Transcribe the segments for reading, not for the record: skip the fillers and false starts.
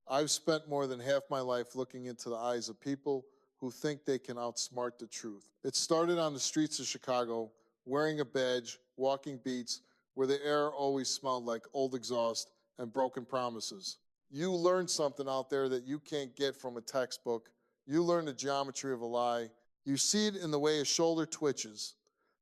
I've spent more than half my life looking into the eyes of people who think they can outsmart the truth. It started on the streets of Chicago, wearing a badge, walking beats, where the air always smelled like old exhaust and broken promises. You learn something out there that you can't get from a textbook. You learn the geometry of a lie. You see it in the way a shoulder twitches,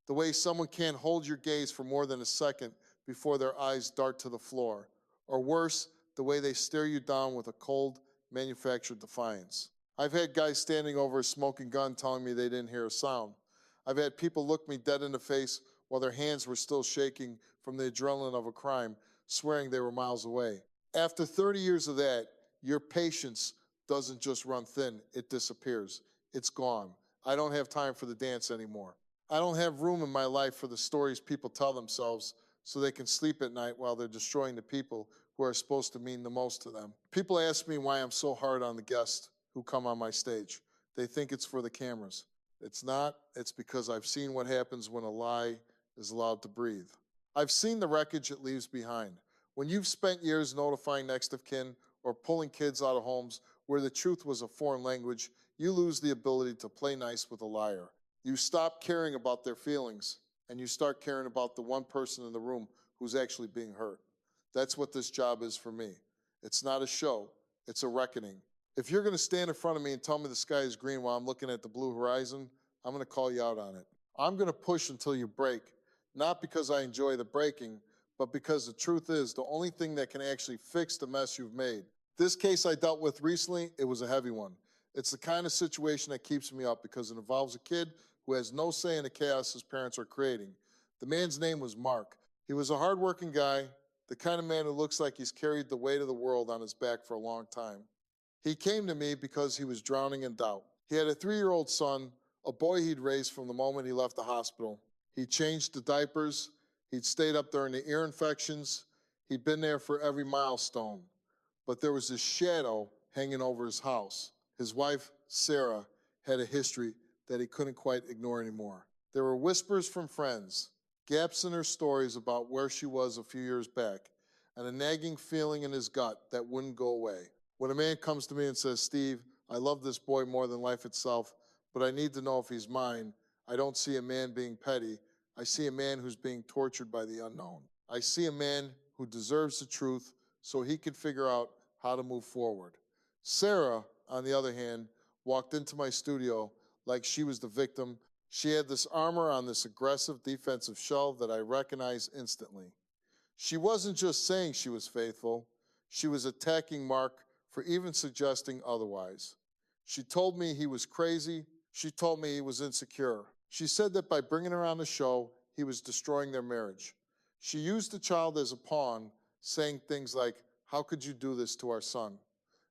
the way someone can't hold your gaze for more than a second before their eyes dart to the floor, or worse, the way they stare you down with a cold, manufactured defiance. I've had guys standing over a smoking gun telling me they didn't hear a sound. I've had people look me dead in the face while their hands were still shaking from the adrenaline of a crime, swearing they were miles away. After 30 years of that, your patience doesn't just run thin, it disappears. It's gone. I don't have time for the dance anymore. I don't have room in my life for the stories people tell themselves so they can sleep at night while they're destroying the people who are supposed to mean the most to them. People ask me why I'm so hard on the guests who come on my stage. They think it's for the cameras. It's not. It's because I've seen what happens when a lie is allowed to breathe. I've seen the wreckage it leaves behind. When you've spent years notifying next of kin or pulling kids out of homes where the truth was a foreign language, you lose the ability to play nice with a liar. You stop caring about their feelings and you start caring about the one person in the room who's actually being hurt. That's what this job is for me. It's not a show, it's a reckoning. If you're gonna stand in front of me and tell me the sky is green while I'm looking at the blue horizon, I'm gonna call you out on it. I'm gonna push until you break, not because I enjoy the breaking, but because the truth is the only thing that can actually fix the mess you've made. This case I dealt with recently, it was a heavy one. It's the kind of situation that keeps me up because it involves a kid who has no say in the chaos his parents are creating. The man's name was Mark. He was a hardworking guy, the kind of man who looks like he's carried the weight of the world on his back for a long time. He came to me because he was drowning in doubt. He had a 3-year-old son, a boy he'd raised from the moment he left the hospital. He changed the diapers. He'd stayed up during the ear infections. He'd been there for every milestone. But there was this shadow hanging over his house. His wife, Sarah, had a history that he couldn't quite ignore anymore. There were whispers from friends, gaps in her stories about where she was a few years back, and a nagging feeling in his gut that wouldn't go away. When a man comes to me and says, "Steve, I love this boy more than life itself, but I need to know if he's mine," I don't see a man being petty. I see a man who's being tortured by the unknown. I see a man who deserves the truth so he can figure out how to move forward. Sarah, on the other hand, walked into my studio like she was the victim. She had this armor on this aggressive defensive shell that I recognized instantly. She wasn't just saying she was faithful, she was attacking Mark for even suggesting otherwise. She told me he was crazy. She told me he was insecure. She said that by bringing her on the show, he was destroying their marriage. She used the child as a pawn, saying things like, "How could you do this to our son?"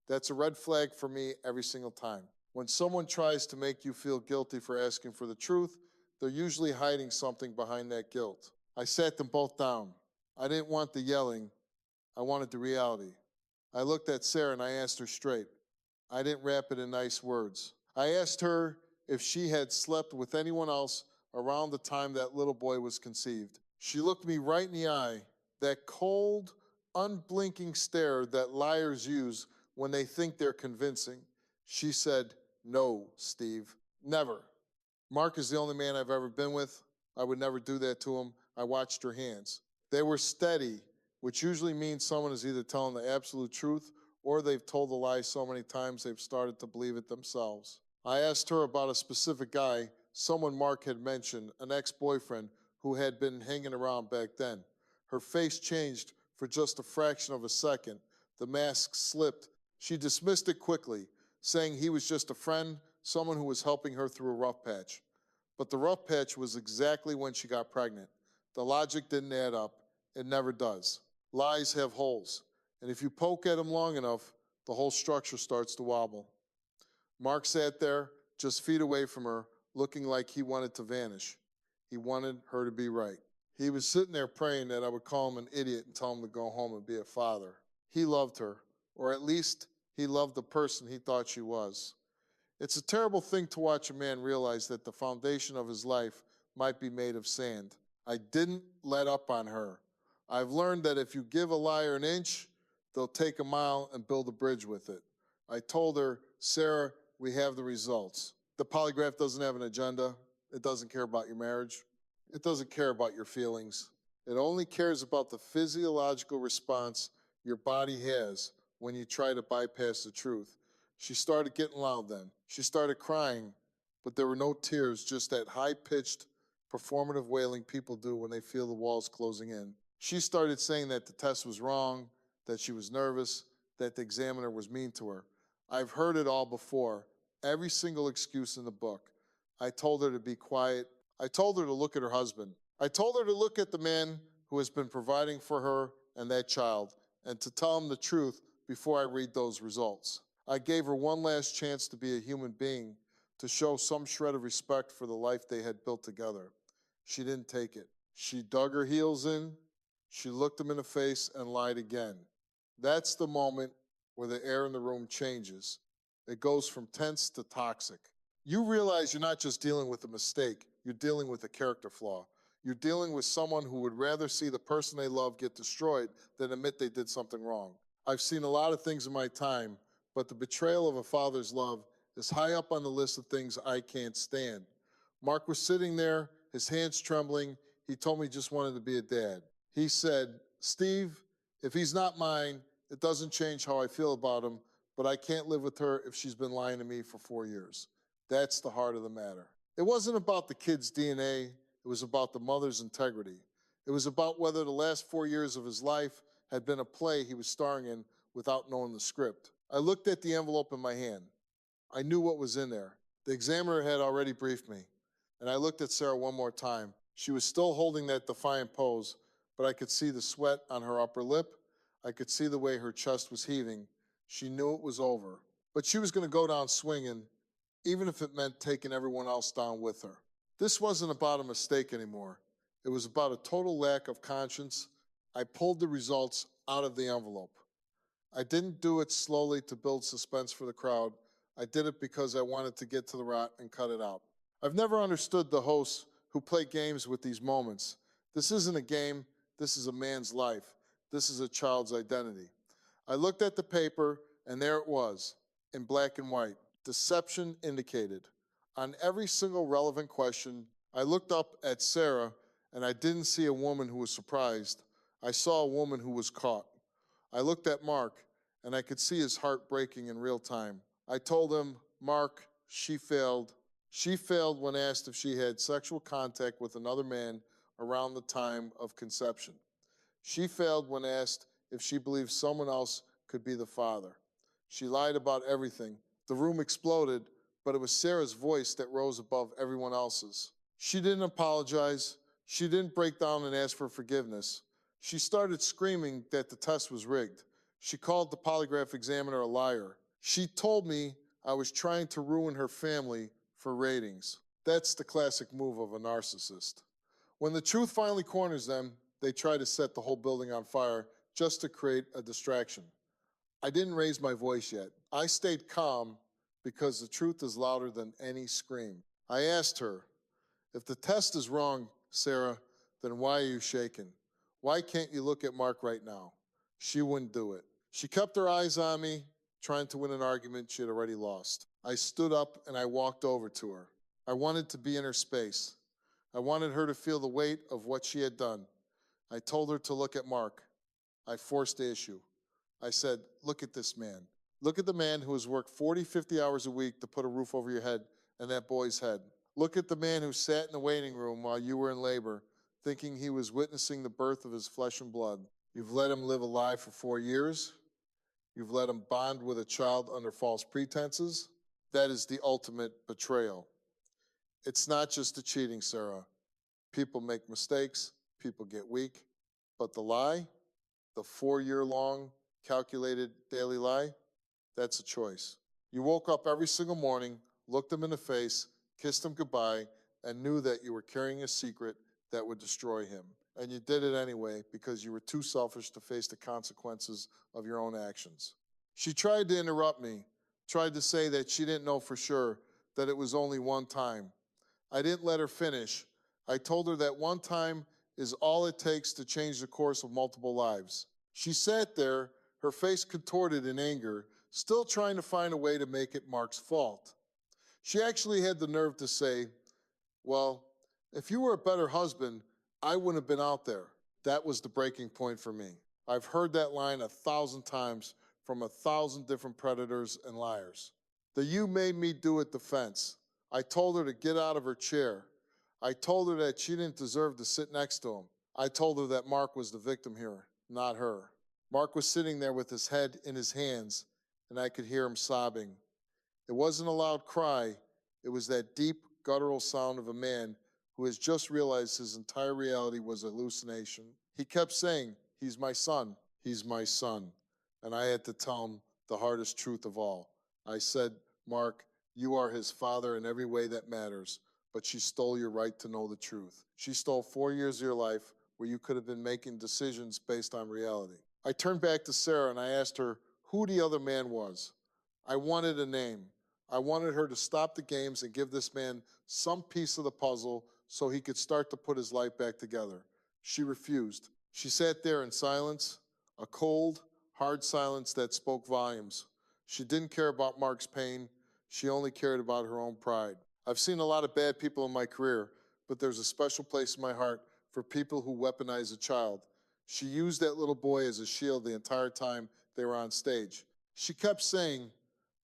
That's a red flag for me every single time. When someone tries to make you feel guilty for asking for the truth, they're usually hiding something behind that guilt. I sat them both down. I didn't want the yelling. I wanted the reality. I looked at Sarah and I asked her straight. I didn't wrap it in nice words. I asked her if she had slept with anyone else around the time that little boy was conceived. She looked me right in the eye, that cold, unblinking stare that liars use when they think they're convincing. She said, "No, Steve, never. Mark is the only man I've ever been with. I would never do that to him." I watched her hands. They were steady, which usually means someone is either telling the absolute truth or they've told a lie so many times they've started to believe it themselves. I asked her about a specific guy, someone Mark had mentioned, an ex-boyfriend who had been hanging around back then. Her face changed for just a fraction of a second. The mask slipped. She dismissed it quickly, saying he was just a friend, someone who was helping her through a rough patch. But the rough patch was exactly when she got pregnant. The logic didn't add up. It never does. Lies have holes, and if you poke at them long enough, the whole structure starts to wobble. Mark sat there, just feet away from her, looking like he wanted to vanish. He wanted her to be right. He was sitting there praying that I would call him an idiot and tell him to go home and be a father. He loved her, or at least he loved the person he thought she was. It's a terrible thing to watch a man realize that the foundation of his life might be made of sand. I didn't let up on her. I've learned that if you give a liar an inch, They'll take a mile and build a bridge with it. I told her, Sarah, we have the results. The polygraph doesn't have an agenda. It doesn't care about your marriage. It doesn't care about your feelings. It only cares about the physiological response your body has when you try to bypass the truth. She started getting loud then. She started crying, but there were no tears, just that high-pitched, performative wailing people do when they feel the walls closing in. She started saying that the test was wrong, that she was nervous, that the examiner was mean to her. I've heard it all before, every single excuse in the book. I told her to be quiet. I told her to look at her husband. I told her to look at the man who has been providing for her and that child, and to tell him the truth before I read those results. I gave her one last chance to be a human being, to show some shred of respect for the life they had built together. She didn't take it. She dug her heels in, she looked him in the face and lied again. That's the moment where the air in the room changes. It goes from tense to toxic. You realize you're not just dealing with a mistake, you're dealing with a character flaw. You're dealing with someone who would rather see the person they love get destroyed than admit they did something wrong. I've seen a lot of things in my time, but the betrayal of a father's love is high up on the list of things I can't stand. Mark was sitting there, his hands trembling. He told me he just wanted to be a dad. He said, Steve, if he's not mine, it doesn't change how I feel about him, but I can't live with her if she's been lying to me for 4 years. That's the heart of the matter. It wasn't about the kid's DNA. It was about the mother's integrity. It was about whether the last 4 years of his life had been a play he was starring in without knowing the script. I looked at the envelope in my hand. I knew what was in there. The examiner had already briefed me. And I looked at Sarah one more time. She was still holding that defiant pose, but I could see the sweat on her upper lip. I could see the way her chest was heaving. She knew it was over. But she was going to go down swinging, even if it meant taking everyone else down with her. This wasn't about a mistake anymore. It was about a total lack of conscience. I pulled the results out of the envelope. I didn't do it slowly to build suspense for the crowd. I did it because I wanted to get to the rot and cut it out. I've never understood the hosts who play games with these moments. This isn't a game. This is a man's life. This is a child's identity. I looked at the paper, and there it was, in black and white. Deception indicated. On every single relevant question, I looked up at Sarah, and I didn't see a woman who was surprised. I saw a woman who was caught. I looked at Mark, and I could see his heart breaking in real time. I told him, Mark, she failed. She failed when asked if she had sexual contact with another man around the time of conception. She failed when asked if she believed someone else could be the father. She lied about everything. The room exploded, but it was Sarah's voice that rose above everyone else's. She didn't apologize. She didn't break down and ask for forgiveness. She started screaming that the test was rigged. She called the polygraph examiner a liar. She told me I was trying to ruin her family for ratings. That's the classic move of a narcissist. When the truth finally corners them, they try to set the whole building on fire just to create a distraction. I didn't raise my voice yet. I stayed calm because the truth is louder than any scream. I asked her, if the test is wrong, Sarah, then why are you shaking? Why can't you look at Mark right now? She wouldn't do it. She kept her eyes on me, trying to win an argument she had already lost. I stood up and I walked over to her. I wanted to be in her space. I wanted her to feel the weight of what she had done. I told her to look at Mark. I forced the issue. I said, look at this man. Look at the man who has worked 40, 50 hours a week to put a roof over your head and that boy's head. Look at the man who sat in the waiting room while you were in labor, thinking he was witnessing the birth of his flesh and blood. You've let him live a lie for 4 years. You've let him bond with a child under false pretenses. That is the ultimate betrayal. It's not just the cheating, Sarah. People make mistakes. People get weak. But the lie, the 4-year-long calculated daily lie, that's a choice. You woke up every single morning, looked him in the face, kissed him goodbye, and knew that you were carrying a secret that would destroy him. And you did it anyway because you were too selfish to face the consequences of your own actions. She tried to interrupt me, tried to say that she didn't know for sure, that it was only one time. I didn't let her finish. I told her that one time is all it takes to change the course of multiple lives. She sat there, her face contorted in anger, still trying to find a way to make it Mark's fault. She actually had the nerve to say, well, if you were a better husband, I wouldn't have been out there. That was the breaking point for me. I've heard that line 1,000 times from 1,000 different predators and liars. The "you made me do it" defense. I told her to get out of her chair. I told her that she didn't deserve to sit next to him. I told her that Mark was the victim here, not her. Mark was sitting there with his head in his hands, and I could hear him sobbing. It wasn't a loud cry. It was that deep, guttural sound of a man who has just realized his entire reality was a hallucination. He kept saying, "He's my son. He's my son." And I had to tell him the hardest truth of all. I said, "Mark, you are his father in every way that matters, but she stole your right to know the truth. She stole 4 years of your life where you could have been making decisions based on reality." I turned back to Sarah and I asked her who the other man was. I wanted a name. I wanted her to stop the games and give this man some piece of the puzzle so he could start to put his life back together. She refused. She sat there in silence, a cold, hard silence that spoke volumes. She didn't care about Mark's pain. She only cared about her own pride. I've seen a lot of bad people in my career, but there's a special place in my heart for people who weaponize a child. She used that little boy as a shield the entire time they were on stage. She kept saying,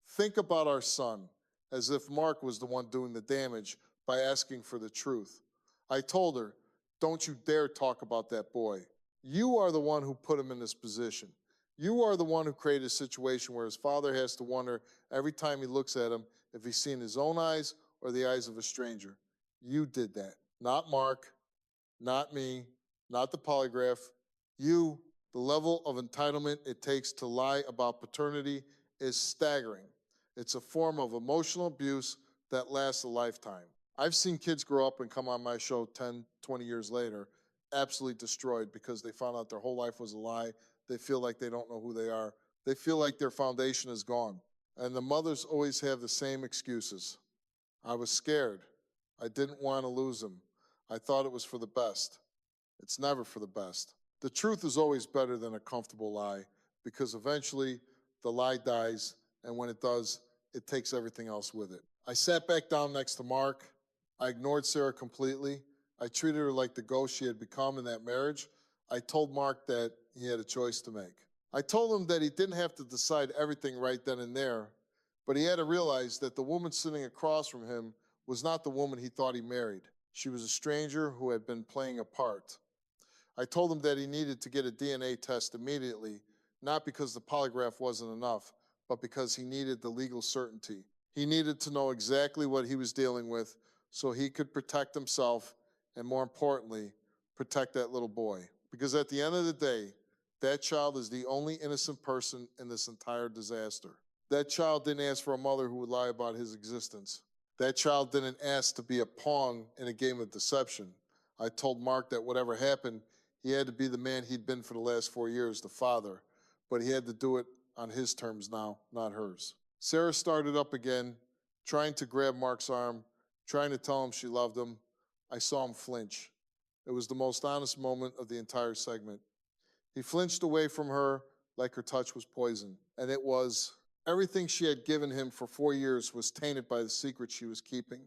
"Think about our son," as if Mark was the one doing the damage by asking for the truth. I told her, "Don't you dare talk about that boy. You are the one who put him in this position. You are the one who created a situation where his father has to wonder every time he looks at him if he's seen his own eyes or the eyes of a stranger. You did that. Not Mark, not me, not the polygraph. You, the level of entitlement it takes to lie about paternity is staggering. It's a form of emotional abuse that lasts a lifetime. I've seen kids grow up and come on my show 10, 20 years later, absolutely destroyed because they found out their whole life was a lie. They feel like they don't know who they are. They feel like their foundation is gone. And the mothers always have the same excuses. I was scared. I didn't want to lose him. I thought it was for the best. It's never for the best. The truth is always better than a comfortable lie because eventually the lie dies, and when it does, it takes everything else with it. I sat back down next to Mark. I ignored Sarah completely. I treated her like the ghost she had become in that marriage. I told Mark that he had a choice to make. I told him that he didn't have to decide everything right then and there, but he had to realize that the woman sitting across from him was not the woman he thought he married. She was a stranger who had been playing a part. I told him that he needed to get a DNA test immediately, not because the polygraph wasn't enough, but because he needed the legal certainty. He needed to know exactly what he was dealing with so he could protect himself and, more importantly, protect that little boy. Because at the end of the day, that child is the only innocent person in this entire disaster. That child didn't ask for a mother who would lie about his existence. That child didn't ask to be a pawn in a game of deception. I told Mark that whatever happened, he had to be the man he'd been for the last 4 years, the father. But he had to do it on his terms now, not hers. Sarah started up again, trying to grab Mark's arm, trying to tell him she loved him. I saw him flinch. It was the most honest moment of the entire segment. He flinched away from her like her touch was poison. And it was. Everything she had given him for 4 years was tainted by the secret she was keeping.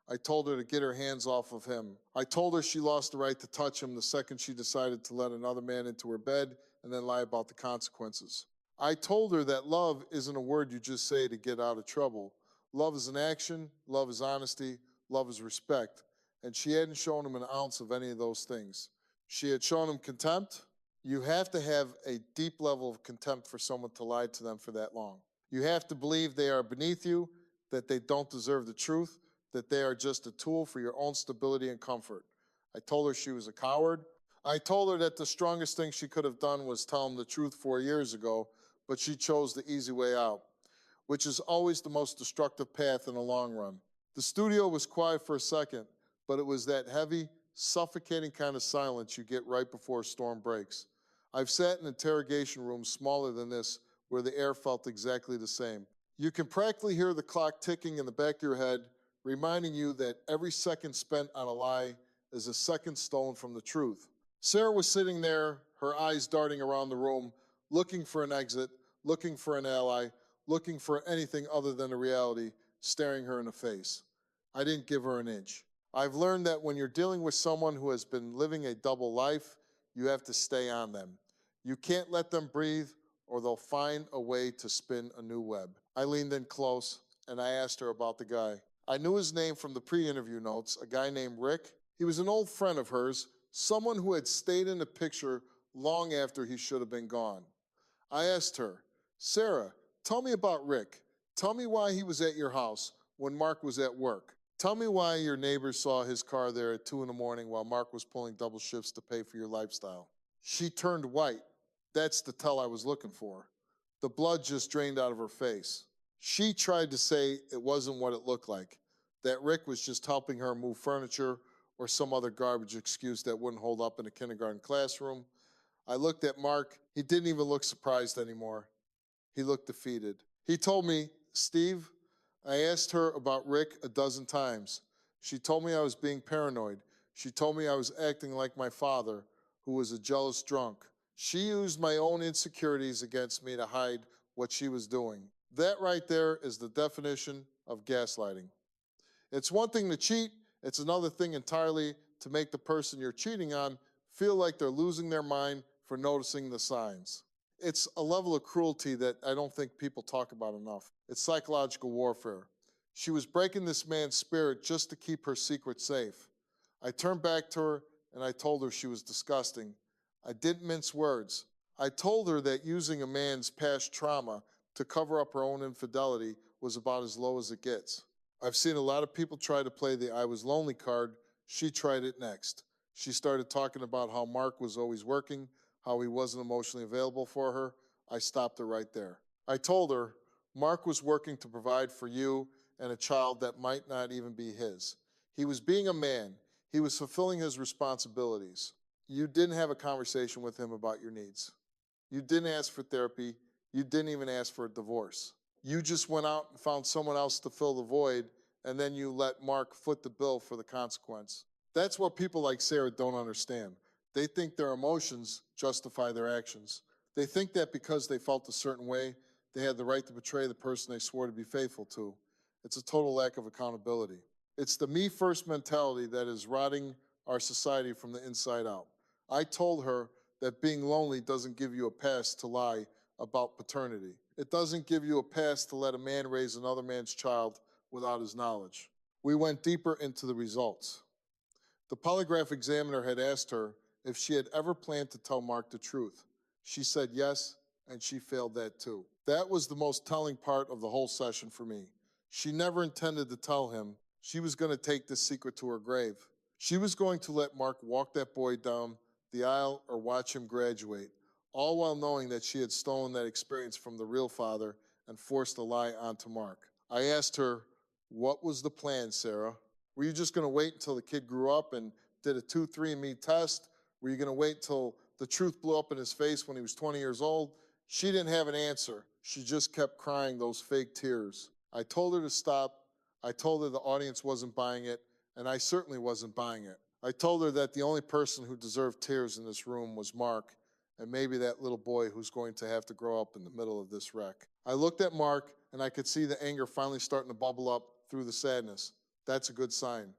I told her to get her hands off of him. I told her she lost the right to touch him the second she decided to let another man into her bed and then lie about the consequences. I told her that love isn't a word you just say to get out of trouble. Love is an action, love is honesty, love is respect. And she hadn't shown him an ounce of any of those things. She had shown him contempt. You have to have a deep level of contempt for someone to lie to them for that long. You have to believe they are beneath you, that they don't deserve the truth, that they are just a tool for your own stability and comfort. I told her she was a coward. I told her that the strongest thing she could have done was tell him the truth 4 years ago, but she chose the easy way out, which is always the most destructive path in the long run. The studio was quiet for a second, but it was that heavy, suffocating kind of silence you get right before a storm breaks. I've sat in interrogation rooms smaller than this where the air felt exactly the same. You can practically hear the clock ticking in the back of your head, reminding you that every second spent on a lie is a second stolen from the truth. Sarah was sitting there, her eyes darting around the room, looking for an exit, looking for an ally, looking for anything other than a reality staring her in the face. I didn't give her an inch. I've learned that when you're dealing with someone who has been living a double life, you have to stay on them. You can't let them breathe, or they'll find a way to spin a new web. I leaned in close and I asked her about the guy. I knew his name from the pre-interview notes, a guy named Rick. He was an old friend of hers, someone who had stayed in the picture long after he should have been gone. I asked her, Sarah, tell me about Rick. Tell me why he was at your house when Mark was at work. Tell me why your neighbors saw his car there at 2 in the morning while Mark was pulling double shifts to pay for your lifestyle. She turned white. That's the tell I was looking for. The blood just drained out of her face. She tried to say it wasn't what it looked like, that Rick was just helping her move furniture or some other garbage excuse that wouldn't hold up in a kindergarten classroom. I looked at Mark. He didn't even look surprised anymore. He looked defeated. He told me, Steve, I asked her about Rick a dozen times. She told me I was being paranoid. She told me I was acting like my father, who was a jealous drunk. She used my own insecurities against me to hide what she was doing. That right there is the definition of gaslighting. It's one thing to cheat. It's another thing entirely to make the person you're cheating on feel like they're losing their mind for noticing the signs. It's a level of cruelty that I don't think people talk about enough. It's psychological warfare. She was breaking this man's spirit just to keep her secret safe. I turned back to her and I told her she was disgusting. I didn't mince words. I told her that using a man's past trauma to cover up her own infidelity was about as low as it gets. I've seen a lot of people try to play the I was lonely card. She tried it next. She started talking about how Mark was always working, how he wasn't emotionally available for her. I stopped her right there. I told her, Mark was working to provide for you and a child that might not even be his. He was being a man. He was fulfilling his responsibilities. You didn't have a conversation with him about your needs. You didn't ask for therapy. You didn't even ask for a divorce. You just went out and found someone else to fill the void, and then you let Mark foot the bill for the consequence. That's what people like Sarah don't understand. They think their emotions justify their actions. They think that because they felt a certain way, they had the right to betray the person they swore to be faithful to. It's a total lack of accountability. It's the me first mentality that is rotting our society from the inside out. I told her that being lonely doesn't give you a pass to lie about paternity. It doesn't give you a pass to let a man raise another man's child without his knowledge. We went deeper into the results. The polygraph examiner had asked her if she had ever planned to tell Mark the truth. She said yes, and she failed that too. That was the most telling part of the whole session for me. She never intended to tell him. She was going to take this secret to her grave. She was going to let Mark walk that boy down the aisle or watch him graduate, all while knowing that she had stolen that experience from the real father and forced a lie onto Mark. I asked her, what was the plan, Sarah? Were you just going to wait until the kid grew up and did a 2-3-me test? Were you going to wait till the truth blew up in his face when he was 20 years old? She didn't have an answer. She just kept crying those fake tears. I told her to stop. I told her the audience wasn't buying it, and I certainly wasn't buying it. I told her that the only person who deserved tears in this room was Mark, and maybe that little boy who's going to have to grow up in the middle of this wreck. I looked at Mark, and I could see the anger finally starting to bubble up through the sadness. That's a good sign.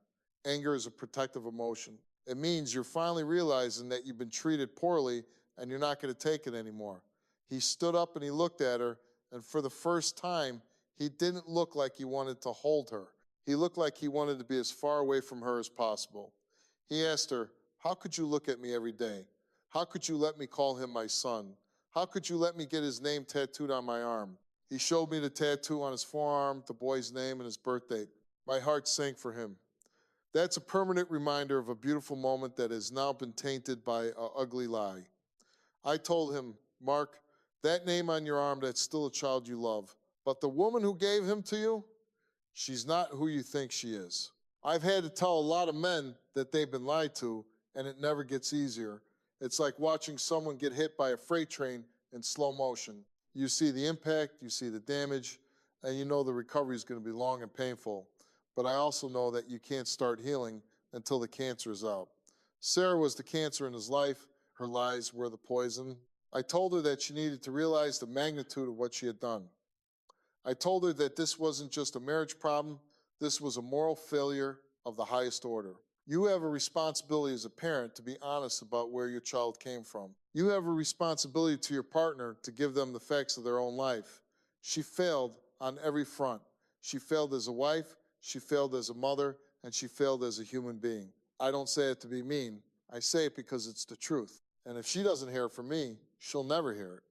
Anger is a protective emotion. It means you're finally realizing that you've been treated poorly and you're not going to take it anymore. He stood up and he looked at her, and for the first time, he didn't look like he wanted to hold her. He looked like he wanted to be as far away from her as possible. He asked her, how could you look at me every day? How could you let me call him my son? How could you let me get his name tattooed on my arm? He showed me the tattoo on his forearm, the boy's name, and his birth date. My heart sank for him. That's a permanent reminder of a beautiful moment that has now been tainted by an ugly lie. I told him, Mark, that name on your arm, that's still a child you love. But the woman who gave him to you, she's not who you think she is. I've had to tell a lot of men that they've been lied to, and it never gets easier. It's like watching someone get hit by a freight train in slow motion. You see the impact, you see the damage, and you know the recovery is going to be long and painful. But I also know that you can't start healing until the cancer is out. Sarah was the cancer in his life. Her lies were the poison. I told her that she needed to realize the magnitude of what she had done. I told her that this wasn't just a marriage problem, this was a moral failure of the highest order. You have a responsibility as a parent to be honest about where your child came from. You have a responsibility to your partner to give them the facts of their own life. She failed on every front. She failed as a wife, she failed as a mother, and she failed as a human being. I don't say it to be mean. I say it because it's the truth. And if she doesn't hear it from me, she'll never hear it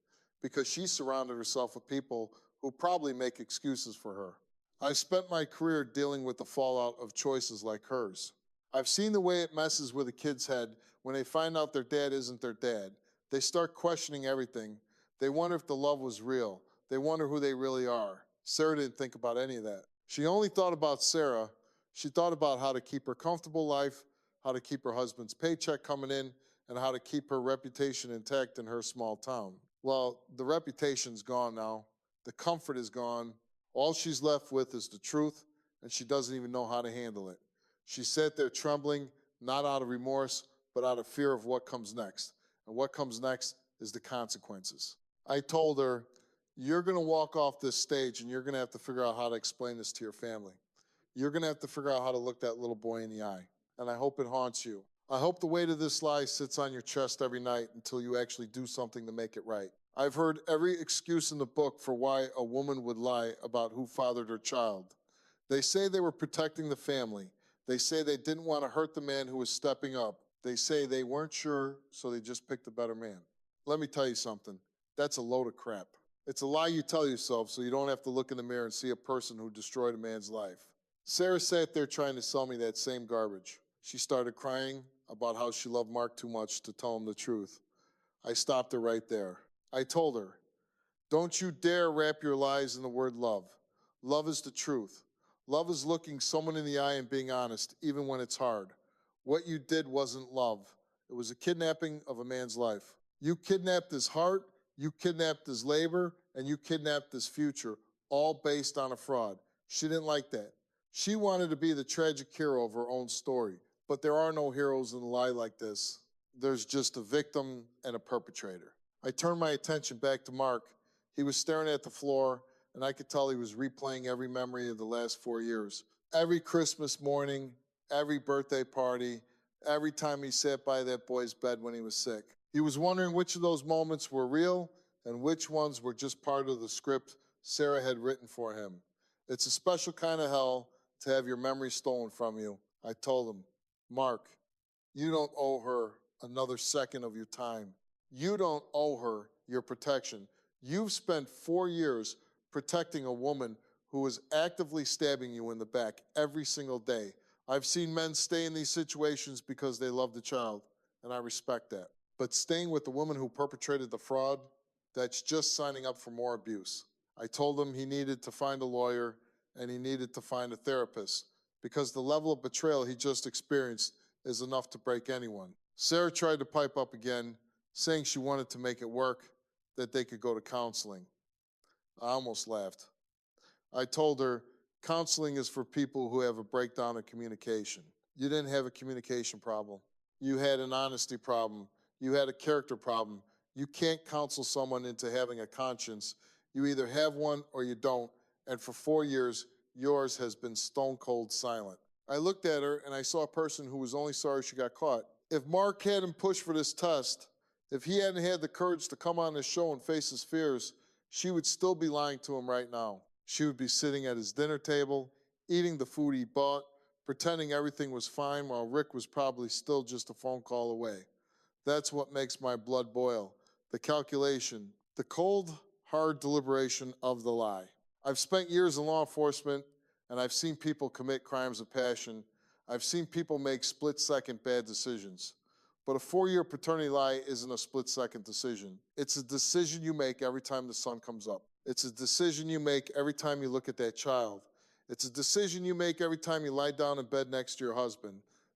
because she surrounded herself with people who probably make excuses for her. I've spent my career dealing with the fallout of choices like hers. I've seen the way it messes with a kid's head when they find out their dad isn't their dad. They start questioning everything. They wonder if the love was real. They wonder who they really are. Sarah didn't think about any of that. She only thought about Sarah. She thought about how to keep her comfortable life, how to keep her husband's paycheck coming in, and how to keep her reputation intact in her small town. Well, the reputation's gone now. The comfort is gone. All she's left with is the truth, and she doesn't even know how to handle it. She sat there trembling, not out of remorse, but out of fear of what comes next. And what comes next is the consequences. I told her, you're going to walk off this stage and you're going to have to figure out how to explain this to your family. You're going to have to figure out how to look that little boy in the eye. And I hope it haunts you. I hope the weight of this lie sits on your chest every night until you actually do something to make it right. I've heard every excuse in the book for why a woman would lie about who fathered her child. They say they were protecting the family. They say they didn't want to hurt the man who was stepping up. They say they weren't sure, so they just picked a better man. Let me tell you something. That's a load of crap. It's a lie you tell yourself so you don't have to look in the mirror and see a person who destroyed a man's life. Sarah sat there trying to sell me that same garbage. She started crying about how she loved Mark too much to tell him the truth. I stopped her right there. I told her, don't you dare wrap your lies in the word love. Love is the truth. Love is looking someone in the eye and being honest, even when it's hard. What you did wasn't love. It was a kidnapping of a man's life. You kidnapped his heart, you kidnapped his labor, and you kidnapped his future, all based on a fraud. She didn't like that. She wanted to be the tragic hero of her own story. But there are no heroes in a lie like this. There's just a victim and a perpetrator. I turned my attention back to Mark. He was staring at the floor, and I could tell he was replaying every memory of the last 4 years. Every Christmas morning, every birthday party, every time he sat by that boy's bed when he was sick. He was wondering which of those moments were real and which ones were just part of the script Sarah had written for him. It's a special kind of hell to have your memory stolen from you. I told him, Mark, you don't owe her another second of your time. You don't owe her your protection. You've spent 4 years protecting a woman who was actively stabbing you in the back every single day. I've seen men stay in these situations because they love the child, and I respect that. But staying with the woman who perpetrated the fraud, that's just signing up for more abuse. I told him he needed to find a lawyer and he needed to find a therapist because the level of betrayal he just experienced is enough to break anyone. Sarah tried to pipe up again, saying she wanted to make it work, that they could go to counseling. I almost laughed. I told her, counseling is for people who have a breakdown in communication. You didn't have a communication problem. You had an honesty problem. You had a character problem. You can't counsel someone into having a conscience. You either have one or you don't, and for 4 years, yours has been stone cold silent. I looked at her and I saw a person who was only sorry she got caught. If Mark hadn't pushed for this test, if he hadn't had the courage to come on this show and face his fears, she would still be lying to him right now. She would be sitting at his dinner table, eating the food he bought, pretending everything was fine while Rick was probably still just a phone call away. That's what makes my blood boil. The calculation, the cold, hard deliberation of the lie. I've spent years in law enforcement, and I've seen people commit crimes of passion. I've seen people make split-second bad decisions. But a 4-year paternity lie isn't a split-second decision. It's a decision you make every time the sun comes up. It's a decision you make every time you look at that child. It's a decision you make every time you lie down in bed next to your husband.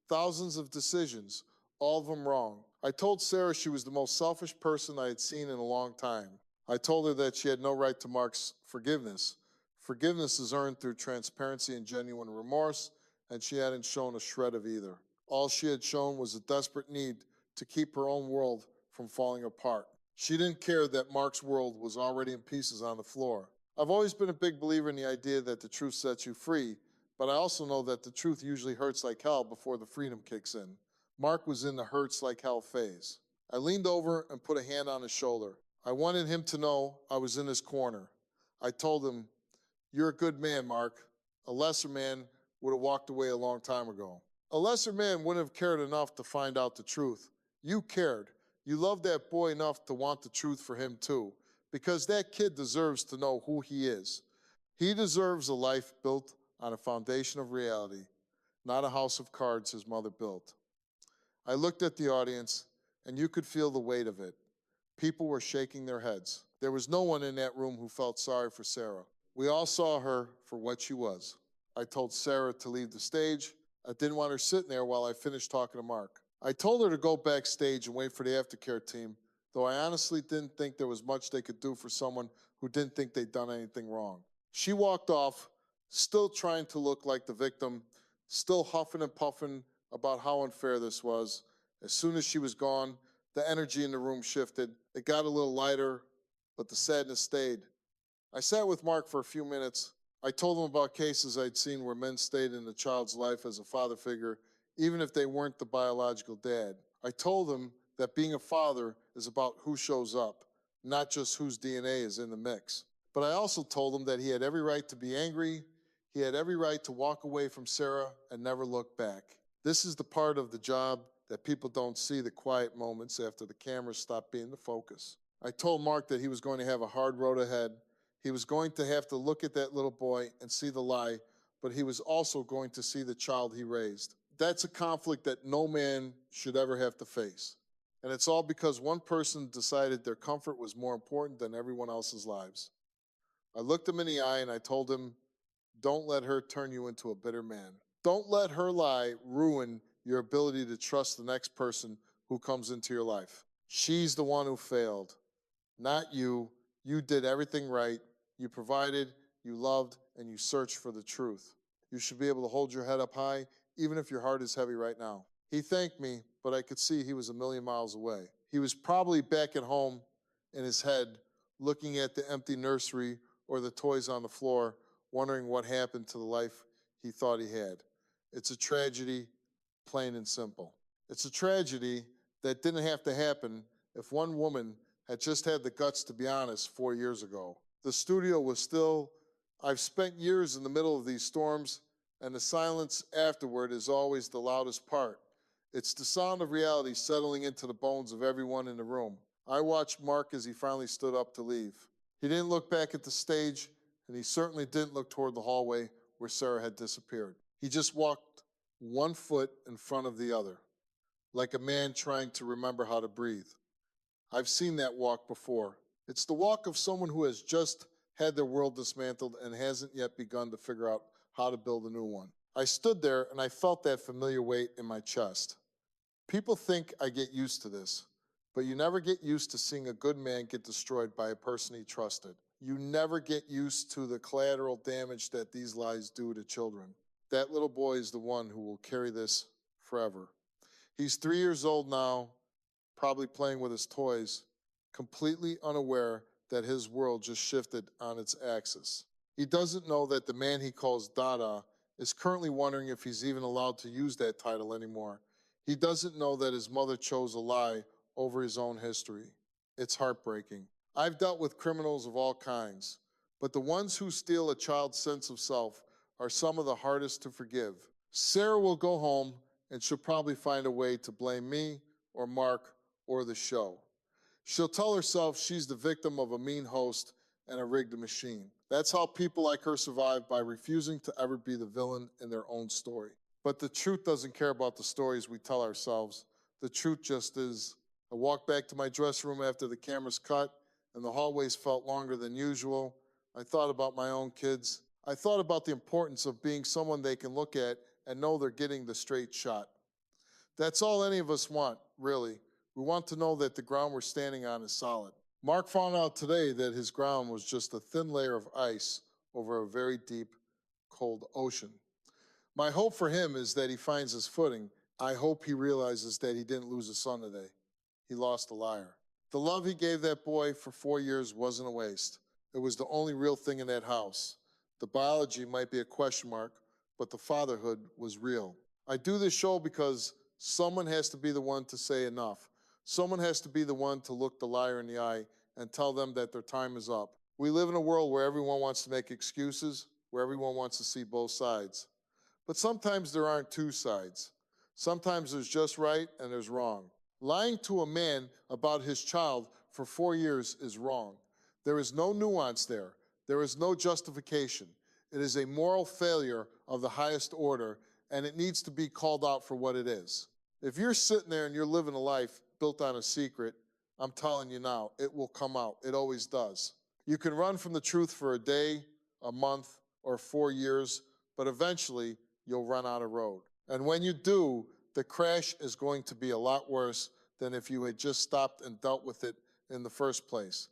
Thousands of decisions, all of them wrong. I told Sarah she was the most selfish person I had seen in a long time. I told her that she had no right to Mark's forgiveness. Forgiveness is earned through transparency and genuine remorse, and she hadn't shown a shred of either. All she had shown was a desperate need to keep her own world from falling apart. She didn't care that Mark's world was already in pieces on the floor. I've always been a big believer in the idea that the truth sets you free, but I also know that the truth usually hurts like hell before the freedom kicks in. Mark was in the hurts like hell phase. I leaned over and put a hand on his shoulder. I wanted him to know I was in his corner. I told him, "You're a good man, Mark. A lesser man would have walked away a long time ago." A lesser man wouldn't have cared enough to find out the truth. You cared. You loved that boy enough to want the truth for him too, because that kid deserves to know who he is. He deserves a life built on a foundation of reality, not a house of cards his mother built. I looked at the audience, and you could feel the weight of it. People were shaking their heads. There was no one in that room who felt sorry for Sarah. We all saw her for what she was. I told Sarah to leave the stage. I didn't want her sitting there while I finished talking to Mark. I told her to go backstage and wait for the aftercare team, though I honestly didn't think there was much they could do for someone who didn't think they'd done anything wrong. She walked off, still trying to look like the victim, still huffing and puffing about how unfair this was. As soon as she was gone, the energy in the room shifted. It got a little lighter, but the sadness stayed. I sat with Mark for a few minutes. I told him about cases I'd seen where men stayed in a child's life as a father figure, even if they weren't the biological dad. I told him that being a father is about who shows up, not just whose DNA is in the mix. But I also told him that he had every right to be angry. He had every right to walk away from Sarah and never look back. This is the part of the job that people don't see, the quiet moments after the cameras stop being the focus. I told Mark that he was going to have a hard road ahead. He was going to have to look at that little boy and see the lie, but he was also going to see the child he raised. That's a conflict that no man should ever have to face. And it's all because one person decided their comfort was more important than everyone else's lives. I looked him in the eye and I told him, "Don't let her turn you into a bitter man. Don't let her lie ruin your ability to trust the next person who comes into your life. She's the one who failed, not you. You did everything right. You provided, you loved, and you searched for the truth. You should be able to hold your head up high, even if your heart is heavy right now." He thanked me, but I could see he was a million miles away. He was probably back at home in his head, looking at the empty nursery or the toys on the floor, wondering what happened to the life he thought he had. It's a tragedy, plain and simple. It's a tragedy that didn't have to happen if one woman had just had the guts to be honest 4 years ago. The studio was still. I've spent years in the middle of these storms, and the silence afterward is always the loudest part. It's the sound of reality settling into the bones of everyone in the room. I watched Mark as he finally stood up to leave. He didn't look back at the stage, and he certainly didn't look toward the hallway where Sarah had disappeared. He just walked one foot in front of the other, like a man trying to remember how to breathe. I've seen that walk before. It's the walk of someone who has just had their world dismantled and hasn't yet begun to figure out how to build a new one. I stood there and I felt that familiar weight in my chest. People think I get used to this, but you never get used to seeing a good man get destroyed by a person he trusted. You never get used to the collateral damage that these lies do to children. That little boy is the one who will carry this forever. He's 3 years old now, probably playing with his toys, completely unaware that his world just shifted on its axis. He doesn't know that the man he calls Dada is currently wondering if he's even allowed to use that title anymore. He doesn't know that his mother chose a lie over his own history. It's heartbreaking. I've dealt with criminals of all kinds, but the ones who steal a child's sense of self are some of the hardest to forgive. Sarah will go home and she'll probably find a way to blame me or Mark or the show. She'll tell herself she's the victim of a mean host and a rigged machine. That's how people like her survive, by refusing to ever be the villain in their own story. But the truth doesn't care about the stories we tell ourselves. The truth just is. I walked back to my dressing room after the cameras cut, and the hallways felt longer than usual. I thought about my own kids. I thought about the importance of being someone they can look at and know they're getting the straight shot. That's all any of us want, really. We want to know that the ground we're standing on is solid. Mark found out today that his ground was just a thin layer of ice over a very deep, cold ocean. My hope for him is that he finds his footing. I hope he realizes that he didn't lose a son today. He lost a liar. The love he gave that boy for 4 years wasn't a waste. It was the only real thing in that house. The biology might be a question mark, but the fatherhood was real. I do this show because someone has to be the one to say enough. Someone has to be the one to look the liar in the eye and tell them that their time is up. We live in a world where everyone wants to make excuses, where everyone wants to see both sides. But sometimes there aren't two sides. Sometimes there's just right and there's wrong. Lying to a man about his child for 4 years is wrong. There is no nuance there. There is no justification. It is a moral failure of the highest order, and it needs to be called out for what it is. If you're sitting there and you're living a life built on a secret, I'm telling you now, it will come out. It always does. You can run from the truth for a day, a month, or 4 years, but eventually you'll run out of road. And when you do, the crash is going to be a lot worse than if you had just stopped and dealt with it in the first place.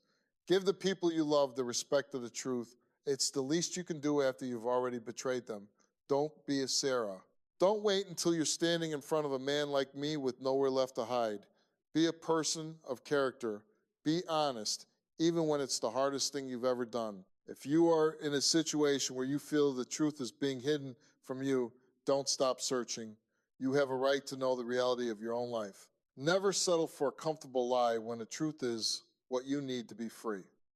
Give the people you love the respect of the truth. It's the least you can do after you've already betrayed them. Don't be a Sarah. Don't wait until you're standing in front of a man like me with nowhere left to hide. Be a person of character. Be honest, even when it's the hardest thing you've ever done. If you are in a situation where you feel the truth is being hidden from you, don't stop searching. You have a right to know the reality of your own life. Never settle for a comfortable lie when the truth is what you need to be free.